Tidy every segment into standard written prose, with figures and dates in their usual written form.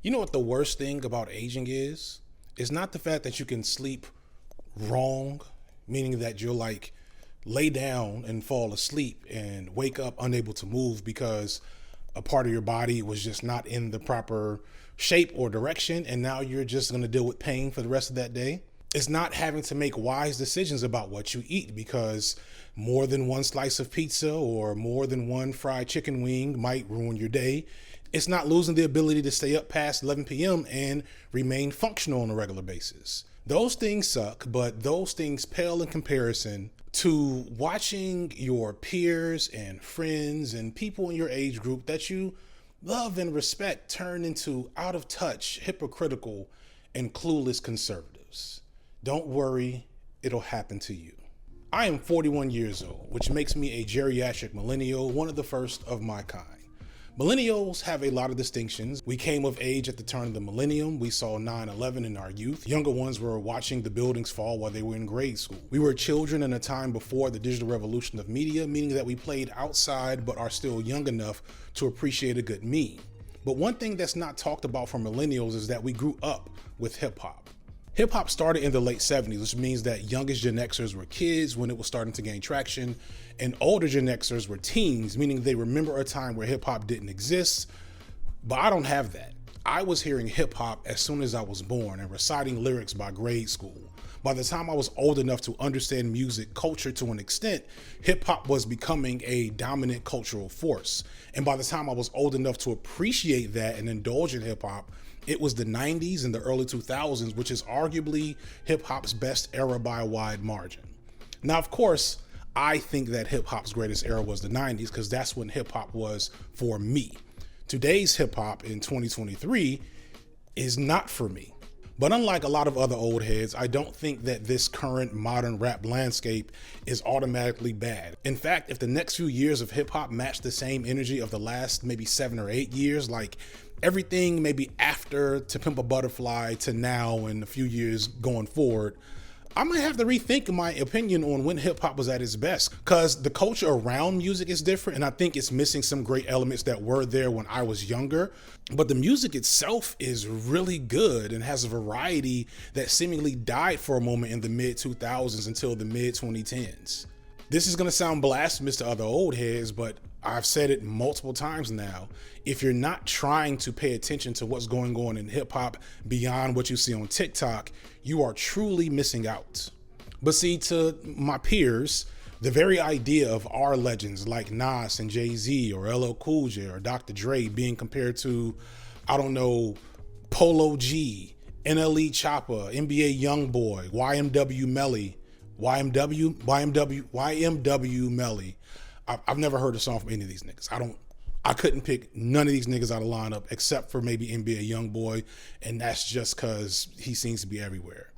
You know what the worst thing about aging is? It's not the fact that you can sleep wrong, meaning that you'll like lay down and fall asleep and wake up unable to move because a part of your body was just not in the proper shape or direction, and now you're just going to deal with pain for the rest of that day. It's not having to make wise decisions about what you eat because more than one slice of pizza or more than one fried chicken wing might ruin your day. It's not losing the ability to stay up past 11 p.m. and remain functional on a regular basis. Those things suck, but those things pale in comparison to watching your peers and friends and people in your age group that you love and respect turn into out of touch, hypocritical, and clueless conservatives. Don't worry, it'll happen to you. I am 41 years old, which makes me a geriatric millennial, one of the first of my kind. Millennials have a lot of distinctions. We came of age at the turn of the millennium. We saw 9/11 in our youth. Younger ones were watching the buildings fall while they were in grade school. We were children in a time before the digital revolution of media, meaning that we played outside but are still young enough to appreciate a good meme. But one thing that's not talked about for millennials is that we grew up with hip hop. Hip hop started in the late 70s, which means that youngest Gen Xers were kids when it was starting to gain traction, and older Gen Xers were teens, meaning they remember a time where hip hop didn't exist. But I don't have that. I was hearing hip hop as soon as I was born and reciting lyrics by grade school. By the time I was old enough to understand music culture to an extent, hip hop was becoming a dominant cultural force. And by the time I was old enough to appreciate that and indulge in hip hop, it was the 90s and the early 2000s, which is arguably hip hop's best era by a wide margin. Now, of course, I think that hip hop's greatest era was the 90s because that's when hip hop was for me. Today's hip hop in 2023 is not for me. But unlike a lot of other old heads, I don't think that this current modern rap landscape is automatically bad. In fact, if the next few years of hip hop match the same energy of the last maybe 7 or 8 years, like everything maybe after To Pimp a Butterfly to now and a few years going forward, I might have to rethink my opinion on when hip hop was at its best, because the culture around music is different, and I think it's missing some great elements that were there when I was younger. But the music itself is really good and has a variety that seemingly died for a moment in the mid 2000s until the mid 2010s. This is going to sound blasphemous to other old heads, but I've said it multiple times now. If you're not trying to pay attention to what's going on in hip hop beyond what you see on TikTok, you are truly missing out. But see, to my peers, the very idea of our legends like Nas and Jay-Z or LL Cool J or Dr. Dre being compared to, I don't know, Polo G, NLE Choppa, NBA Youngboy, YMW Melly, Melly. I've never heard a song from any of these niggas. I couldn't pick none of these niggas out of lineup except for maybe NBA Youngboy, and that's just because he seems to be everywhere.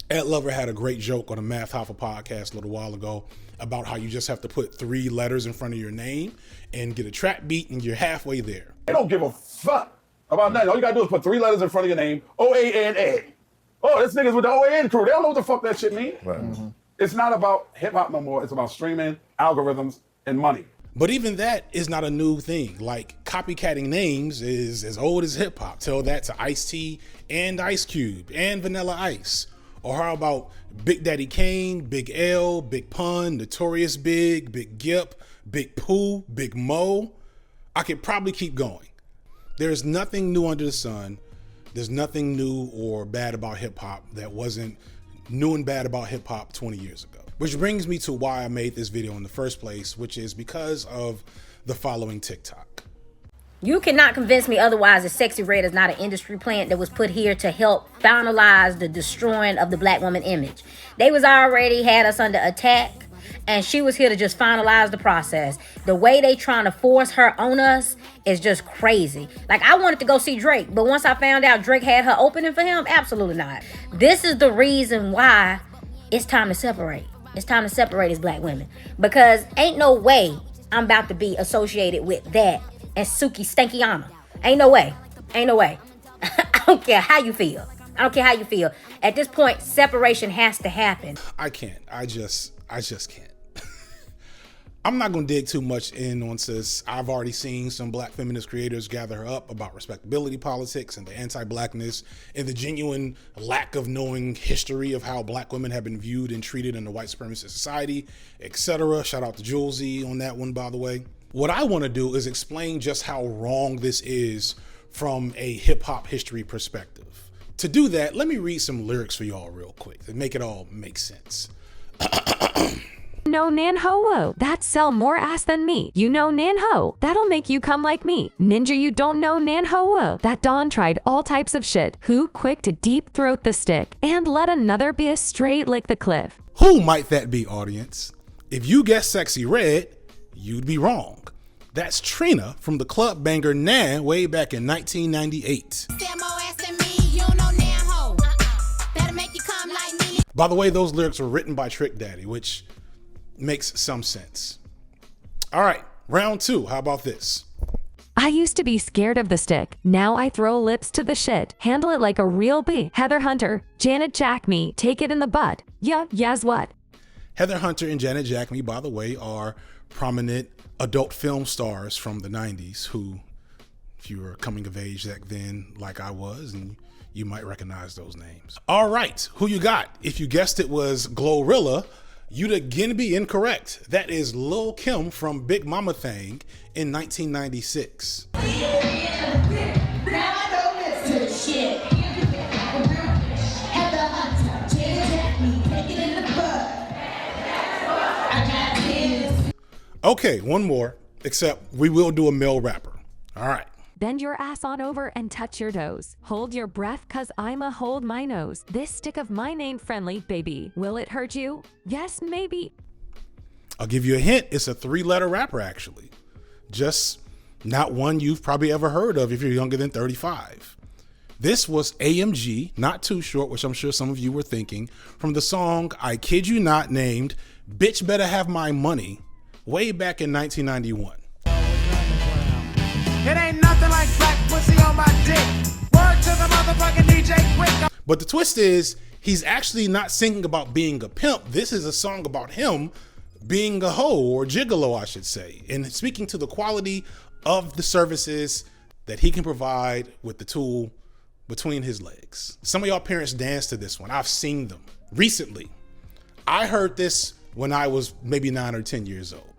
Ed Lover had a great joke on a Math Hoffa podcast a little while ago about how you just have to put 3 letters in front of your name and get a trap beat and you're halfway there. They don't give a fuck about nothing. All you gotta do is put 3 letters in front of your name, O-A-N-A. Oh, this niggas with the O-A-N crew. They don't know what the fuck that shit mean. Right. Mm-hmm. It's not about hip hop no more. It's about streaming, algorithms, and money. But even that is not a new thing. Like, copycatting names is as old as hip hop. Tell that to Ice-T and Ice Cube and Vanilla Ice. Or how about Big Daddy Kane, Big L, Big Pun, Notorious Big, Big Gip, Big Pooh, Big Mo? I could probably keep going. There's nothing new under the sun. There's nothing new or bad about hip hop that wasn't new and bad about hip hop 20 years ago. Which brings me to why I made this video in the first place, which is because of the following TikTok. You cannot convince me otherwise that Sexy Red is not an industry plant that was put here to help finalize the destroying of the black woman image. They was already had us under attack, and she was here to just finalize the process. The way they trying to force her on us is just crazy. Like, I wanted to go see Drake, but once I found out Drake had her opening for him, absolutely not. This is the reason why it's time to separate. It's time to separate as black women, because ain't no way I'm about to be associated with that and Suki Stankiana. Ain't no way. Ain't no way. I don't care how you feel. I don't care how you feel. At this point, separation has to happen. I can't. I just can't. I'm not going to dig too much in on this. I've already seen some black feminist creators gather her up about respectability politics and the anti-blackness and the genuine lack of knowing history of how black women have been viewed and treated in the white supremacist society, etc. Shout out to Julesy on that one, by the way. What I want to do is explain just how wrong this is from a hip hop history perspective. To do that, let me read some lyrics for y'all real quick to make it all make sense. No nan ho-wo, that sell more ass than me. You know nan ho, that'll make you come like me. Ninja, you don't know nan ho-wo, that Don tried all types of shit. Who quick to deep throat the stick and let another be a straight lick the cliff. Who might that be, audience? If you guessed Sexy Red, you'd be wrong. That's Trina from the club banger Nan way back in 1998. By the way, those lyrics were written by Trick Daddy, which makes some sense. All right, round two. How about this? I used to be scared of the stick. Now I throw lips to the shit. Handle it like a real bee. Heather Hunter, Janet Jack me, take it in the butt. Yeah, yes what? Heather Hunter and Janet Jack me, by the way, are prominent adult film stars from the 90s who, if you were coming of age back then like I was, and you might recognize those names. All right, who you got? If you guessed it was Glorilla, you'd again be incorrect. That is Lil' Kim from Big Mama Thang in 1996. Okay, one more, except we will do a male rapper. All right. Bend your ass on over and touch your toes. Hold your breath, cause I'ma hold my nose. This stick of mine ain't friendly, baby. Will it hurt you? Yes, maybe. I'll give you a hint. It's a 3-letter rapper, actually. Just not one you've probably ever heard of if you're younger than 35. This was AMG, Not Too Short, which I'm sure some of you were thinking, from the song I Kid You Not named Bitch Better Have My Money, way back in 1991. It ain't nothing like black pussy on my dick. Word to the motherfucking DJ quick. But the twist is, he's actually not singing about being a pimp. This is a song about him being a hoe, or gigolo, I should say, and speaking to the quality of the services that he can provide with the tool between his legs. Some of y'all parents dance to this one. I've seen them recently. I heard this when I was maybe 9 or 10 years old.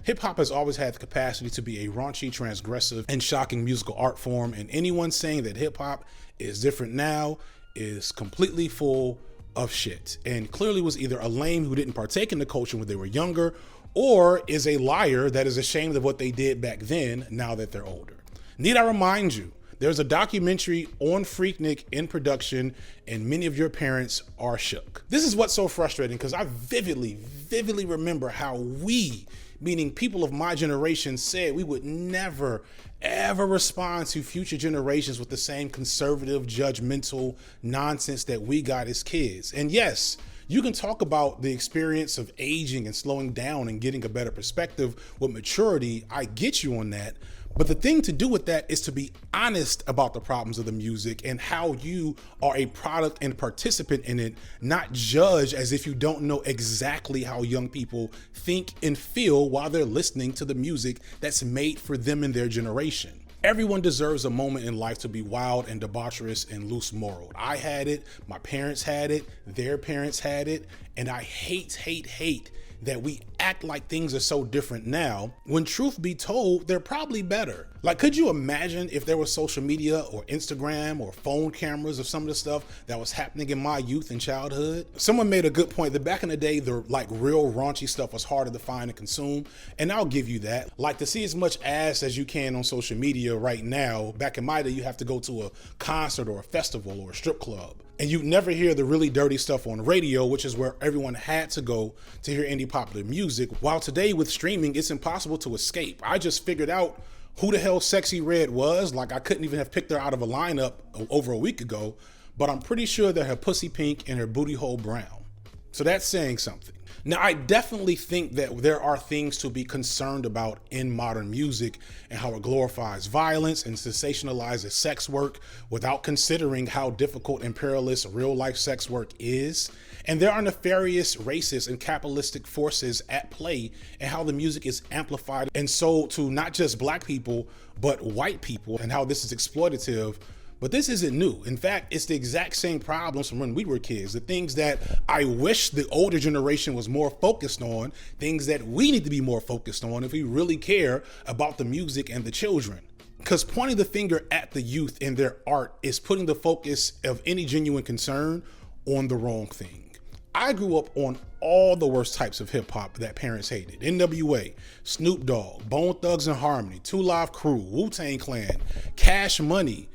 Hip hop has always had the capacity to be a raunchy, transgressive, and shocking musical art form, and anyone saying that hip hop is different now is completely full of shit, and clearly was either a lame who didn't partake in the culture when they were younger, or is a liar that is ashamed of what they did back then now that they're older. Need I remind you, there's a documentary on Freaknik in production, and many of your parents are shook. This is what's so frustrating, because I vividly remember how we, meaning people of my generation, said we would never, ever respond to future generations with the same conservative, judgmental nonsense that we got as kids. And yes, you can talk about the experience of aging and slowing down and getting a better perspective with maturity. I get you on that. But the thing to do with that is to be honest about the problems of the music and how you are a product and participant in it, not judge as if you don't know exactly how young people think and feel while they're listening to the music that's made for them and their generation. Everyone deserves a moment in life to be wild and debaucherous and loose moral. I had it, my parents had it, their parents had it, and I hate that we act like things are so different now, when truth be told, they're probably better. Like, could you imagine if there was social media or Instagram or phone cameras of some of the stuff that was happening in my youth and childhood? Someone made a good point that back in the day, the like real raunchy stuff was harder to find and consume. And I'll give you that. Like, to see as much ass as you can on social media right now, back in my day, you have to go to a concert or a festival or a strip club. And you never hear the really dirty stuff on radio, which is where everyone had to go to hear indie popular music. While today with streaming, it's impossible to escape. I just figured out who the hell Sexy Red was. Like, I couldn't even have picked her out of a lineup over a week ago, but I'm pretty sure that her pussy pink and her booty hole brown. So that's saying something. Now, I definitely think that there are things to be concerned about in modern music and how it glorifies violence and sensationalizes sex work without considering how difficult and perilous real life sex work is. And there are nefarious racist and capitalistic forces at play and how the music is amplified and sold to not just black people, but white people, and how this is exploitative. But this isn't new. In fact, it's the exact same problems from when we were kids. The things that I wish the older generation was more focused on, things that we need to be more focused on if we really care about the music and the children. Because pointing the finger at the youth and their art is putting the focus of any genuine concern on the wrong thing. I grew up on all the worst types of hip hop that parents hated. NWA, Snoop Dogg, Bone Thugs and Harmony, 2 Live Crew, Wu-Tang Clan, Cash Money,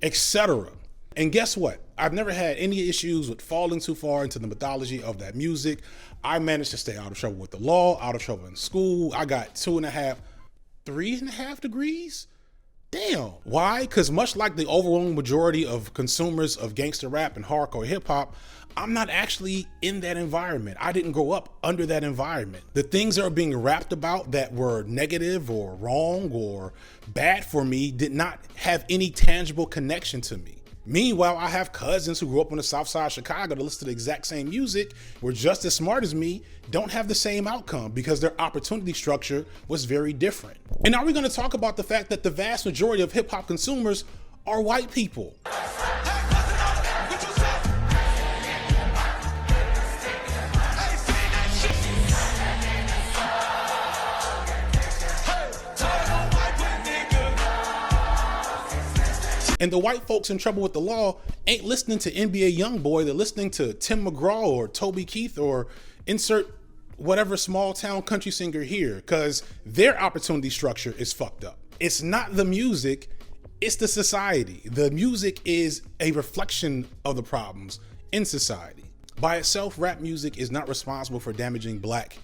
etc. And guess what? I've never had any issues with falling too far into the mythology of that music. I managed to stay out of trouble with the law, out of trouble in school. I got 3.5 degrees. Damn. Why? Because much like the overwhelming majority of consumers of gangster rap and hardcore hip hop, I'm not actually in that environment. I didn't grow up under that environment. The things that are being rapped about that were negative or wrong or bad for me did not have any tangible connection to me. Meanwhile, I have cousins who grew up on the south side of Chicago that listen to the exact same music, were just as smart as me, don't have the same outcome because their opportunity structure was very different. And are we going to talk about the fact that the vast majority of hip hop consumers are white people? And the white folks in trouble with the law ain't listening to NBA Youngboy. They're listening to Tim McGraw or Toby Keith or insert whatever small town country singer here, because their opportunity structure is fucked up. It's not the music, it's the society. The music is a reflection of the problems in society. By itself, rap music is not responsible for damaging black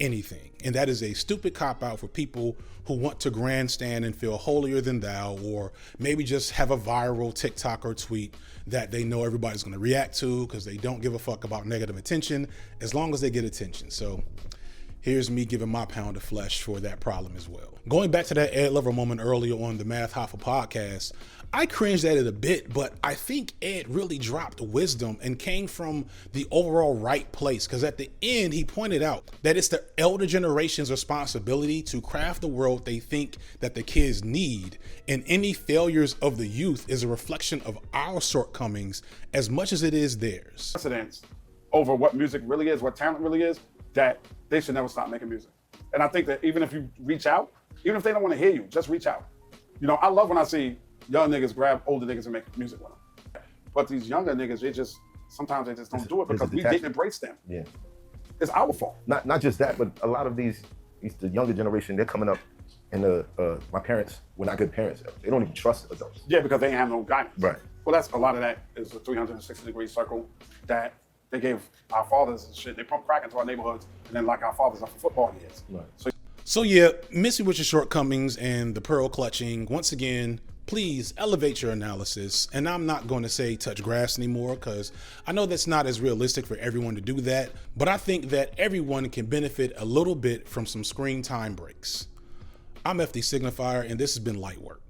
anything. And that is a stupid cop-out for people who want to grandstand and feel holier than thou, or maybe just have a viral TikTok or tweet that they know everybody's going to react to because they don't give a fuck about negative attention as long as they get attention. So here's me giving my pound of flesh for that problem as well. Going back to that Ed Lover moment earlier on the Math Hoffa podcast, I cringed at it a bit, but I think Ed really dropped wisdom and came from the overall right place, because at the end he pointed out that it's the elder generation's responsibility to craft the world they think that the kids need, and any failures of the youth is a reflection of our shortcomings as much as it is theirs. Precedence over what music really is, what talent really is, that they should never stop making music. And I think that even if you reach out, even if they don't want to hear you, just reach out. You know, I love when I see young niggas grab older niggas and make music with them. But these younger niggas, sometimes they just don't do it because we didn't embrace them. Yeah. It's our fault. Not just that, but a lot of the younger generation, they're coming up, and my parents were not good parents. They don't even trust adults. Yeah, because they ain't have no guidance. Right. Well, that's a lot of that is a 360-degree circle that they gave our fathers and shit. They pumped crack into our neighborhoods and then lock our fathers up for football years. Right. So yeah, Missy with your shortcomings and the pearl clutching, once again, please elevate your analysis. And I'm not going to say touch grass anymore, because I know that's not as realistic for everyone to do that, but I think that everyone can benefit a little bit from some screen time breaks. I'm FD Signifier, and this has been Light Work.